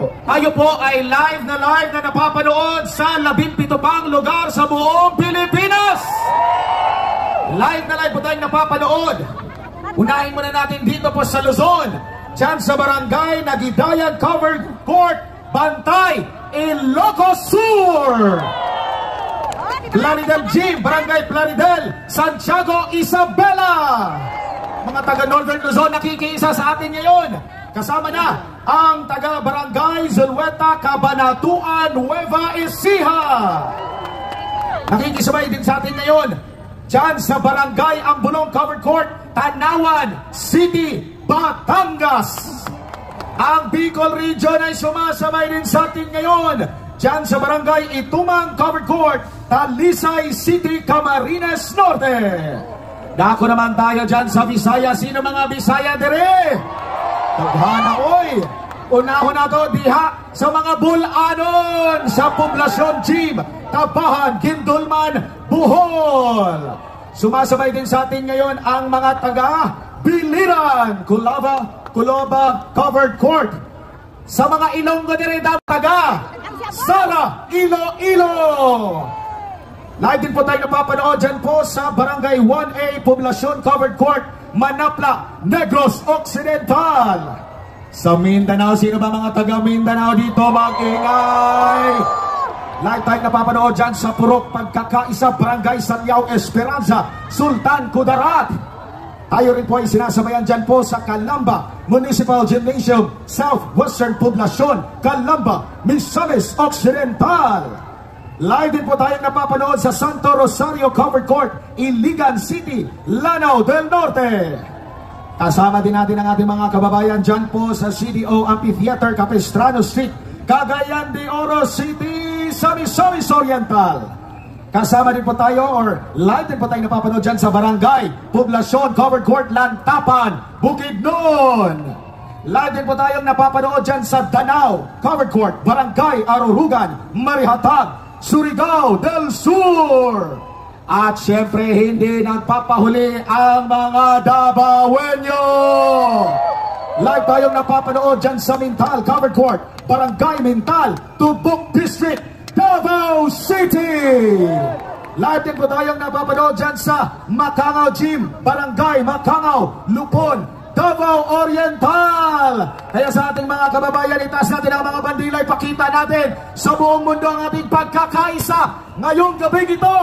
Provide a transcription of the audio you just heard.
Tayo po ay live na napapanood sa 17 pang lugar sa buong Pilipinas. Live na live po tayong napapanood. Unahin muna natin dito po sa Luzon, dyan sa Barangay Nagidayan Covered Court, Bantay, Ilocos Sur. Plaridel Gym, Barangay Plaridel, Santiago, Isabela. Mga taga Northern Luzon nakikiisa sa atin ngayon. Kasama na ang taga Barangay Zulueta, Cabanatuan, Nueva Ecija. Nakikisabay din sa atin ngayon dyan sa Barangay Ambulong Covered Court, Tanawan City, Batangas. Ang Bicol Region ay sumasabay din sa atin ngayon dyan sa Barangay Itumang Covered Court, Talisay City, Camarines Norte. Dako naman tayo dyan sa Visaya. Sino mga Visaya dire? Taghana oy. Unahon na to diha sa mga Bulanon, sa Poblasyon Gym, Tabahan, Gindulman, Bohol. Sumasabay din sa atin ngayon ang mga taga Biliran, Culoba Covered Court. Sa mga Ilonggo dire taga Sala, Iloilo. Live din po tayo napapanood dyan po sa Barangay 1A, Poblasyon Covered Court, Manapla, Negros Occidental. Sa Mindanao, sino ba mga taga Mindanao dito? Mag-ingay! Live tayo napapanood dyan sa Purok Pagkakaisa, Barangay Saliao, Esperanza, Sultan Kudarat. Tayo rin po ay sinasabayan dyan po sa Calamba Municipal Gymnasium, Southwestern Poblasyon, Calamba, Misamis Occidental. Live din po tayong napapanood sa Santo Rosario Covered Court, Iligan City, Lanao del Norte. Kasama din natin ang ating mga kababayan dyan po sa CDO Amphitheater, Capistrano Street, Cagayan de Oro City, sa Misamis Oriental. Kasama din po tayo, or live din po tayo napapanood dyan sa Barangay Poblasyon Covered Court, Lantapan, Bukidnon. Live din po tayong napapanood dyan sa Danao Covered Court, Barangay Arurugan, Marihatag, Surigao del Sur. At syempre hindi nagpapahuli ang mga Dabawenyo. Live tayong napapanood dyan sa Mintal Covered Court, Barangay Mintal, Tubok District, Davao City. Live din po tayong napapanood dyan sa Macangao Gym, Barangay Macangao, Lupon, Davao Oriental. Kaya sa ating mga kababayan, itaas natin ang mga bandila, ipakita natin sa buong mundo ang ating pagkakaisa ngayong gabi ito.